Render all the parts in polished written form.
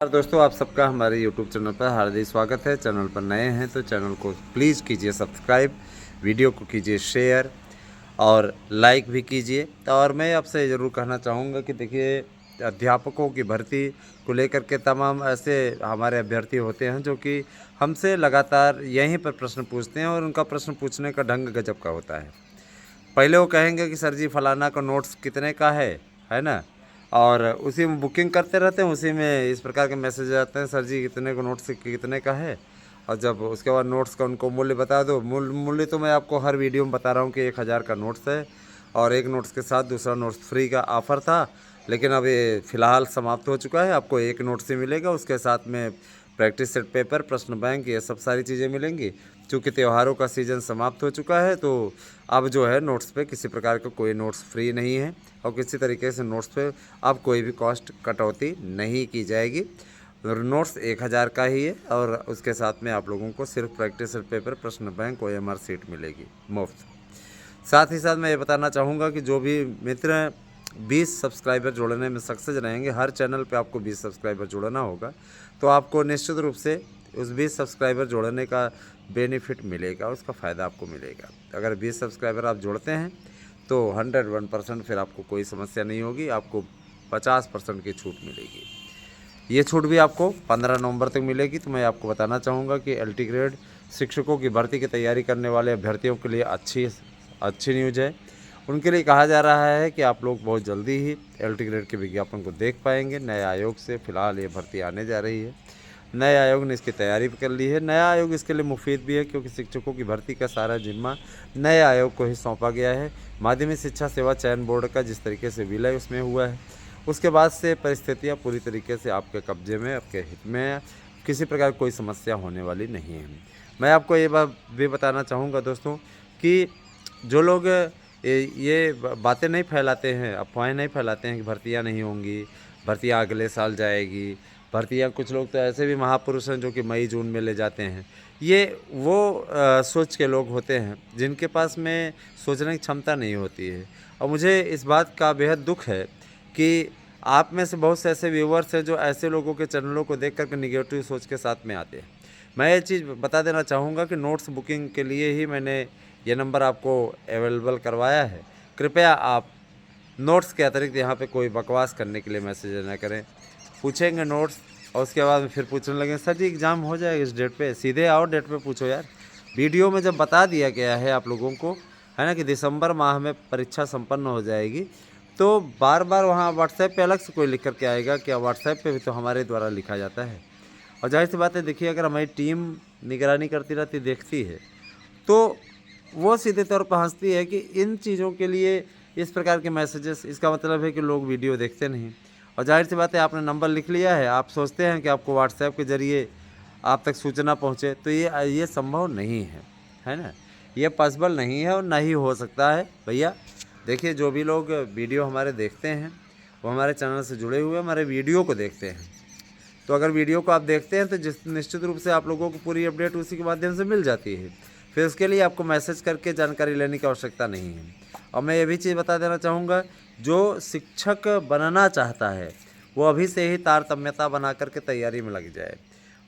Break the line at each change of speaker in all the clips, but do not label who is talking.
और दोस्तों, आप सबका हमारे YouTube चैनल पर हार्दिक स्वागत है। चैनल पर नए हैं तो चैनल को प्लीज़ कीजिए सब्सक्राइब, वीडियो को कीजिए शेयर और लाइक भी कीजिए। तो और मैं आपसे ज़रूर कहना चाहूँगा कि देखिए, अध्यापकों की भर्ती को लेकर के तमाम ऐसे हमारे अभ्यर्थी होते हैं जो कि हमसे लगातार यहीं पर प्रश्न पूछते हैं और उनका प्रश्न पूछने का ढंग गजब का होता है। पहले वो कहेंगे कि सर जी फलाना का नोट्स कितने का है ना? और उसी में बुकिंग करते रहते हैं, उसी में इस प्रकार के मैसेज आते हैं, सर जी कितने को नोट्स कितने का है। और जब उसके बाद नोट्स का उनको मूल्य बता दो, मूल्य तो मैं आपको हर वीडियो में बता रहा हूँ कि 1000 का नोट्स है और एक नोट्स के साथ दूसरा नोट्स फ्री का ऑफ़र था, लेकिन अब ये फ़िलहाल समाप्त हो चुका है। आपको एक नोट्स ही मिलेगा, उसके साथ में प्रैक्टिस सेट पेपर, प्रश्न बैंक, ये सब सारी चीज़ें मिलेंगी। चूँकि त्योहारों का सीज़न समाप्त हो चुका है तो अब जो है नोट्स पे किसी प्रकार का कोई नोट्स फ्री नहीं है और किसी तरीके से नोट्स पे अब कोई भी कॉस्ट कटौती नहीं की जाएगी। नोट्स 1000 का ही है और उसके साथ में आप लोगों को सिर्फ प्रैक्टिस सेट पेपर, प्रश्न बैंक, OMR सीट मिलेगी मुफ्त। साथ ही साथ मैं ये बताना चाहूँगा कि जो भी मित्र 20 सब्सक्राइबर जोड़ने में सक्सेस रहेंगे, हर चैनल पे आपको 20 सब्सक्राइबर जोड़ना होगा, तो आपको निश्चित रूप से उस 20 सब्सक्राइबर जोड़ने का बेनिफिट मिलेगा, उसका फ़ायदा आपको मिलेगा। अगर 20 सब्सक्राइबर आप जोड़ते हैं तो 101% फिर आपको कोई समस्या नहीं होगी, आपको 50% की छूट मिलेगी। ये छूट भी आपको 15 नवंबर तक मिलेगी। तो मैं आपको बताना चाहूँगा कि LT ग्रेड शिक्षकों की भर्ती की तैयारी करने वाले अभ्यर्थियों के लिए अच्छी न्यूज़ है। उनके लिए कहा जा रहा है कि आप लोग बहुत जल्दी ही LT ग्रेड के विज्ञापन को देख पाएंगे। नए आयोग से फ़िलहाल ये भर्ती आने जा रही है। नए आयोग ने इसकी तैयारी भी कर ली है। नया आयोग इसके लिए मुफीद भी है क्योंकि शिक्षकों की भर्ती का सारा जिम्मा नए आयोग को ही सौंपा गया है। माध्यमिक शिक्षा सेवा चयन बोर्ड का जिस तरीके से विलय उसमें हुआ है, उसके बाद से परिस्थितियाँ पूरी तरीके से आपके कब्जे में, आपके हित में है। किसी प्रकार कोई समस्या होने वाली नहीं है। मैं आपको ये बात भी बताना चाहूँगा दोस्तों कि जो लोग ये बातें नहीं फैलाते हैं, अफवाहें नहीं फैलाते हैं कि भर्तियाँ नहीं होंगी, भर्तियाँ अगले साल जाएगी, भर्तियाँ, कुछ लोग तो ऐसे भी महापुरुष हैं जो कि मई जून में ले जाते हैं। ये वो सोच के लोग होते हैं जिनके पास में सोचने की क्षमता नहीं होती है। और मुझे इस बात का बेहद दुख है कि आप में से बहुत से ऐसे व्यूवर्स हैं जो ऐसे लोगों के चैनलों को देख कर के निगेटिव सोच के साथ में आते हैं। मैं ये चीज़ बता देना चाहूँगा कि नोट्स बुकिंग के लिए ही मैंने ये नंबर आपको अवेलेबल करवाया है। कृपया आप नोट्स के अतिरिक्त यहाँ पे कोई बकवास करने के लिए मैसेज ना करें। पूछेंगे नोट्स और उसके बाद में फिर पूछने लगे सर जी एग्ज़ाम हो जाएगा इस डेट पे, सीधे आओ डेट पे पूछो यार। वीडियो में जब बता दिया गया है आप लोगों को, है ना, कि दिसंबर माह में परीक्षा संपन्न हो जाएगी, तो बार बार वहाँ व्हाट्सएप पे अलग से कोई लिख कर के आएगा। क्या व्हाट्सएप पे भी तो हमारे द्वारा लिखा जाता है। और जाहिर सी बात है, देखिए, अगर हमारी टीम निगरानी करती रहती, देखती है, तो वो सीधे तौर पर हंसती है कि इन चीज़ों के लिए इस प्रकार के मैसेजेस, इसका मतलब है कि लोग वीडियो देखते नहीं। और जाहिर सी बात है, आपने नंबर लिख लिया है, आप सोचते हैं कि आपको व्हाट्सएप के ज़रिए आप तक सूचना पहुँचे, तो ये संभव नहीं है ना? ये पॉसिबल नहीं है और ना ही हो सकता है भैया। देखिए, जो भी लोग वीडियो हमारे देखते हैं वो हमारे चैनल से जुड़े हुए हमारे वीडियो को देखते हैं। तो अगर वीडियो को आप देखते हैं तो निश्चित रूप से आप लोगों को पूरी अपडेट उसी के माध्यम से मिल जाती है। फिर उसके लिए आपको मैसेज करके जानकारी लेने की आवश्यकता नहीं है। और मैं ये भी चीज़ बता देना चाहूँगा, जो शिक्षक बनना चाहता है वो अभी से ही तारतम्यता बना करके तैयारी में लग जाए।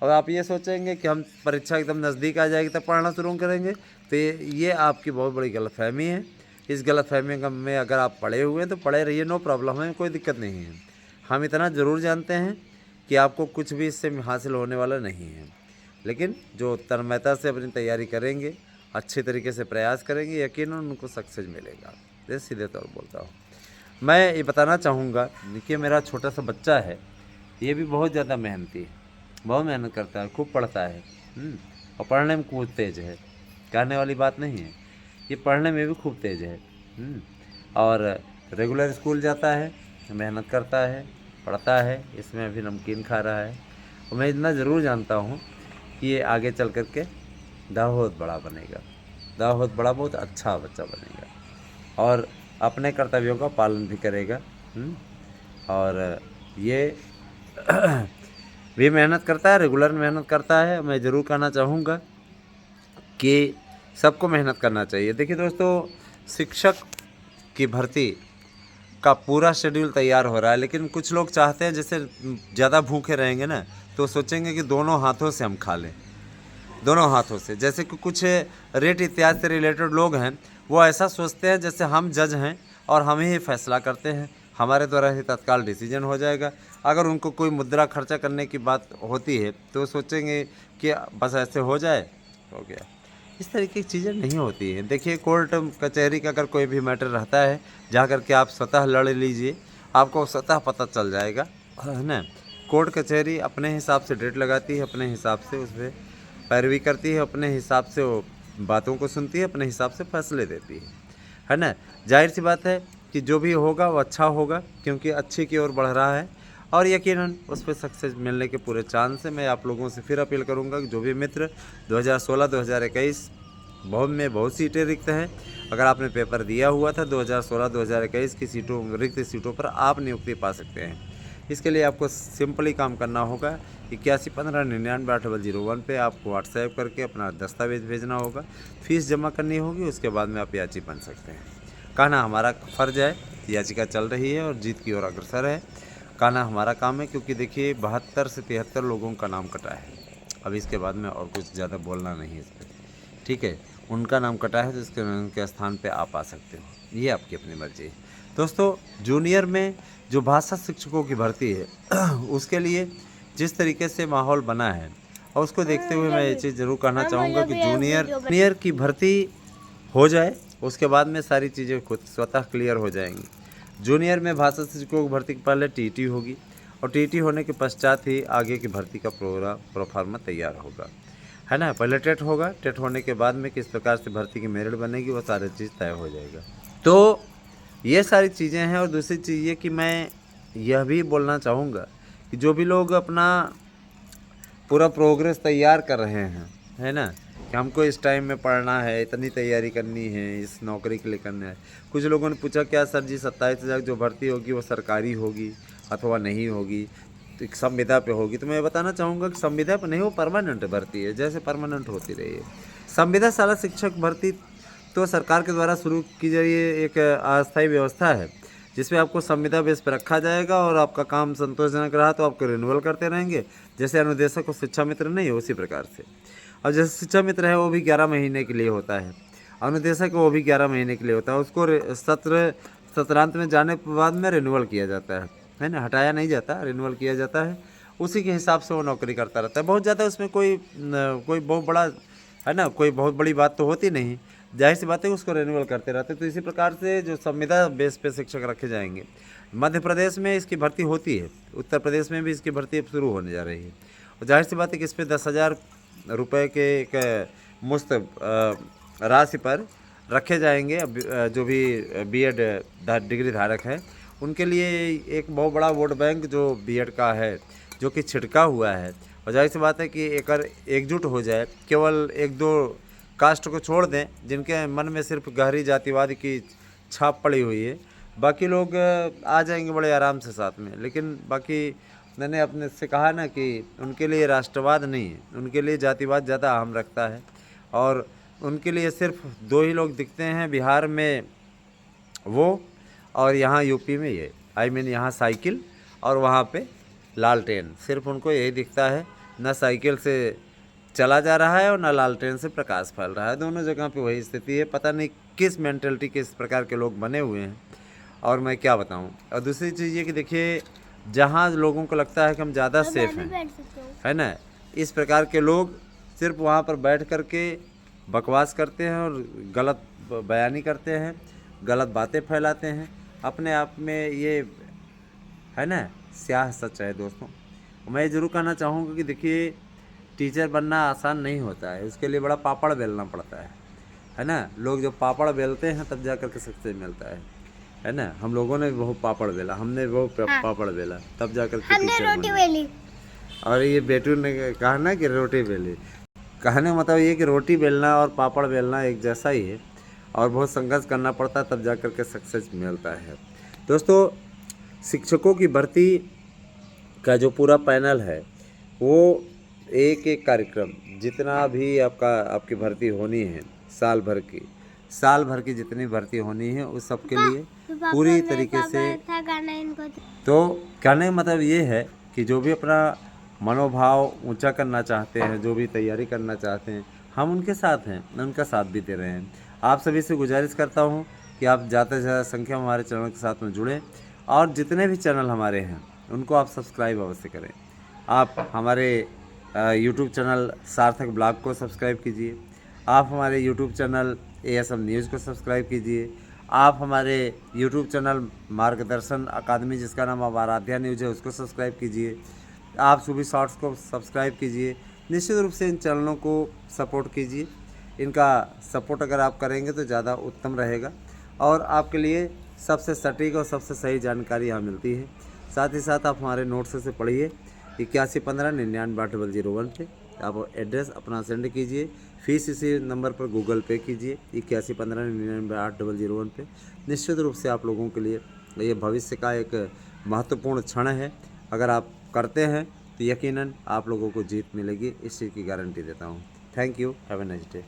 और आप ये सोचेंगे कि हम परीक्षा एकदम नज़दीक आ जाएगी तब पढ़ना शुरू करेंगे, तो ये आपकी बहुत बड़ी गलतफहमी है। इस गलतफहमी में अगर आप पढ़े हुए हैं तो पढ़े रहिए, नो प्रॉब्लम है, कोई दिक्कत नहीं है। हम इतना ज़रूर जानते हैं कि आपको कुछ भी इससे हासिल होने वाला नहीं है, लेकिन जो तन्मयता से अपनी तैयारी करेंगे, अच्छे तरीके से प्रयास करेंगे, यकीनन उनको सक्सेस मिलेगा। ये सीधे तौर बोलता हूँ। मैं ये बताना चाहूँगा, देखिए, मेरा छोटा सा बच्चा है, ये भी बहुत ज़्यादा मेहनती है, बहुत मेहनत करता है, खूब पढ़ता है। और पढ़ने में खूब तेज़ है, कहने वाली बात नहीं है, ये पढ़ने में भी खूब तेज़ है। और रेगुलर स्कूल जाता है, मेहनत करता है, पढ़ता है, इसमें अभी नमकीन खा रहा है। और मैं इतना ज़रूर जानता हूँ कि ये आगे चल कर के बहुत बड़ा बनेगा, बहुत बड़ा, बहुत अच्छा बच्चा बनेगा और अपने कर्तव्यों का पालन भी करेगा। और ये भी मेहनत करता है, रेगुलर मेहनत करता है। मैं ज़रूर कहना चाहूँगा कि सबको मेहनत करना चाहिए। देखिए दोस्तों, शिक्षक की भर्ती का पूरा शेड्यूल तैयार हो रहा है। लेकिन कुछ लोग चाहते हैं जैसे ज़्यादा भूखे रहेंगे ना तो सोचेंगे कि दोनों हाथों से हम खा लें, दोनों हाथों से। जैसे कि कुछ रेट इत्यादि से रिलेटेड लोग हैं, वो ऐसा सोचते हैं जैसे हम जज हैं और हम ही फैसला करते हैं, हमारे द्वारा ही तत्काल डिसीजन हो जाएगा। अगर उनको कोई मुद्रा खर्चा करने की बात होती है तो सोचेंगे कि बस ऐसे हो जाए, हो गया। इस तरीके की चीज़ें नहीं होती हैं। देखिए, कोर्ट कचहरी का अगर कोई भी मैटर रहता है, जा कर के आप स्वतः लड़ लीजिए, आपको स्वतः पता चल जाएगा, है ना। कोर्ट कचहरी अपने हिसाब से डेट लगाती है, अपने हिसाब से उस पर पैरवी करती है, अपने हिसाब से वो बातों को सुनती है, अपने हिसाब से फैसले देती है ना। जाहिर सी बात है कि जो भी होगा वो अच्छा होगा, क्योंकि अच्छे की ओर बढ़ रहा है और यकीनन उस पर सक्सेस मिलने के पूरे चांस है। मैं आप लोगों से फिर अपील करूंगा कि जो भी मित्र 2016-2021 बहुत सीटें रिक्त हैं, अगर आपने पेपर दिया हुआ था 2016-2021 की सीटों रिक्त सीटों पर आप नियुक्ति पा सकते हैं। इसके लिए आपको सिंपली काम करना होगा। 8115998001 पे आपको व्हाट्सएप करके अपना दस्तावेज भेजना होगा, फीस जमा करनी होगी, उसके बाद में आप याची बन सकते हैं। कहना हमारा फ़र्ज है, याचिका चल रही है और जीत की ओर अग्रसर है। कहना हमारा काम है, क्योंकि देखिए 72 से 73 लोगों का नाम कटा है। अब इसके बाद में और कुछ ज़्यादा बोलना नहीं है इस पर, ठीक है। उनका नाम कटा है तो इसके उनके स्थान पे आप आ सकते हो, ये आपकी अपनी मर्जी है। दोस्तों, जूनियर में जो भाषा शिक्षकों की भर्ती है उसके लिए जिस तरीके से माहौल बना है और उसको देखते हुए मैं ये चीज़ ज़रूर कहना चाहूँगा कि जूनियर की भर्ती हो जाए, उसके बाद में सारी चीज़ें खुद स्वतः क्लियर हो जाएंगी। जूनियर में भाषा शिक्षकों की भर्ती के पहले टीटी होगी और टीटी होने के पश्चात ही आगे की भर्ती का प्रोफार्मा तैयार होगा, है ना। पहले टेट होगा, टेट होने के बाद में किस प्रकार से भर्ती की मेरिट बनेगी वो सारी चीज़ तय हो जाएगा। तो ये सारी चीज़ें हैं। और दूसरी चीज़ ये कि मैं यह भी बोलना चाहूँगा कि जो भी लोग अपना पूरा प्रोग्रेस तैयार कर रहे हैं, है ना, कि हमको इस टाइम में पढ़ना है, इतनी तैयारी करनी है, इस नौकरी के लिए करना है। कुछ लोगों ने पूछा क्या सर जी 27,000 जो भर्ती होगी वो सरकारी होगी अथवा नहीं होगी, तो एक संविदा पे होगी। तो मैं बताना चाहूँगा कि संविदा पे नहीं, वो परमानेंट भर्ती है, जैसे परमानेंट होती रही है। संविदा शाला शिक्षक भर्ती तो सरकार के द्वारा शुरू की गई एक अस्थायी व्यवस्था है, जिसमें आपको संविदा बेस पर रखा जाएगा और आपका काम संतोषजनक रहा तो आपको रिन्यूअल करते रहेंगे। जैसे अनुदेशक को शिक्षा मित्र नहीं है उसी प्रकार से। अब जैसे शिक्षा मित्र है वो भी 11 महीने के लिए होता है, अनुदेशक वो भी 11 महीने के लिए होता है। उसको सत्रांत में जाने के बाद में रिन्यूअल किया जाता है ना, हटाया नहीं जाता, रिन्यूअल किया जाता है। उसी के हिसाब से वो नौकरी करता रहता है। बहुत ज़्यादा उसमें कोई बहुत बड़ा, है ना, कोई बहुत बड़ी बात तो होती नहीं, जाहिर सी बात है उसको रिन्यूअल करते रहते। तो इसी प्रकार से जो संविदा बेस पे शिक्षक रखे जाएंगे। मध्य प्रदेश में इसकी भर्ती होती है, उत्तर प्रदेश में भी इसकी भर्ती अब शुरू होने जा रही है। और जाहिर सी बात है कि इस पर 10,000 रुपये के एक मुफ्त राशि पर रखे जाएंगे। जो भी बीएड डिग्री धारक है उनके लिए एक बहुत बड़ा वोट बैंक जो बीएड का है, जो कि छिड़का हुआ है। और जाहिर सी बात है कि एकजुट हो जाए, केवल 1-2 कास्ट को छोड़ दें जिनके मन में सिर्फ गहरी जातिवाद की छाप पड़ी हुई है, बाकी लोग आ जाएंगे बड़े आराम से साथ में। लेकिन बाकी मैंने अपने से कहा ना कि उनके लिए राष्ट्रवाद नहीं है, उनके लिए जातिवाद ज़्यादा अहम रखता है। और उनके लिए सिर्फ 2 ही लोग दिखते हैं, बिहार में वो और यहाँ यूपी में ये, यहाँ साइकिल और वहाँ पे लालटेन। सिर्फ उनको यही दिखता है, ना साइकिल से चला जा रहा है और ना लालटेन से प्रकाश फैल रहा है। दोनों जगह पे वही स्थिति है। पता नहीं किस मेंटलिटी के इस प्रकार के लोग बने हुए हैं, और मैं क्या बताऊं। और दूसरी चीज़ ये कि देखिए, जहां लोगों को लगता है कि हम ज़्यादा सेफ हैं, है ना, इस प्रकार के लोग सिर्फ वहां पर बैठ कर के बकवास करते हैं और गलत बयानी करते हैं, गलत बातें फैलाते हैं। अपने आप में ये, है ना, स्याह सच है दोस्तों। मैं ज़रूर कहना चाहूँगा कि देखिए, टीचर बनना आसान नहीं होता है, उसके लिए बड़ा पापड़ बेलना पड़ता है ना। लोग जब पापड़ बेलते हैं तब जा कर के सक्सेस मिलता है ना। हम लोगों ने बहुत पापड़ बेला, हमने बहुत पापड़ बेला, तब जा कर के टीचर रोटी बेली। और ये बेटू ने कहा ना कि रोटी बेली, कहने मतलब ये कि रोटी बेलना और पापड़ बेलना एक जैसा ही है, और बहुत संघर्ष करना पड़ता है तब जा कर के सक्सेस मिलता है। दोस्तों, शिक्षकों की भर्ती का जो पूरा पैनल है वो एक कार्यक्रम, जितना भी आपकी भर्ती होनी है साल भर की जितनी भर्ती होनी है उस सब के लिए
तो पापा
पूरी
ने
तरीके
कहा
से।
था गाना इनको
तो कहने का मतलब ये है कि जो भी अपना मनोभाव ऊंचा करना चाहते हैं, जो भी तैयारी करना चाहते हैं, हम उनके साथ हैं, उनका साथ भी दे रहे हैं। आप सभी से गुजारिश करता हूं कि आप ज़्यादा से ज़्यादा संख्या में हमारे चैनल के साथ में जुड़ें और जितने भी चैनल हमारे हैं उनको आप सब्सक्राइब अवश्य करें। आप हमारे यूट्यूब चैनल सार्थक ब्लॉग को सब्सक्राइब कीजिए, आप हमारे यूट्यूब चैनल ASM न्यूज़ को सब्सक्राइब कीजिए, आप हमारे यूट्यूब चैनल मार्गदर्शन अकादमी जिसका नाम अब आराध्या न्यूज़ है उसको सब्सक्राइब कीजिए, आप सुबह शॉर्ट्स को सब्सक्राइब कीजिए। निश्चित रूप से इन चैनलों को सपोर्ट कीजिए। इनका सपोर्ट अगर आप करेंगे तो ज़्यादा उत्तम रहेगा और आपके लिए सबसे सटीक और सबसे सही जानकारी यहाँ मिलती है। साथ ही साथ आप हमारे नोट्स से पढ़िए 8115998001 पे आप एड्रेस अपना सेंड कीजिए। फीस इसी नंबर पर गूगल पे कीजिए 8115998001 पे। निश्चित रूप से आप लोगों के लिए ये भविष्य का एक महत्वपूर्ण क्षण है। अगर आप करते हैं तो यकीनन आप लोगों को जीत मिलेगी, इस चीज़ की गारंटी देता हूँ। Thank you, have a nice day.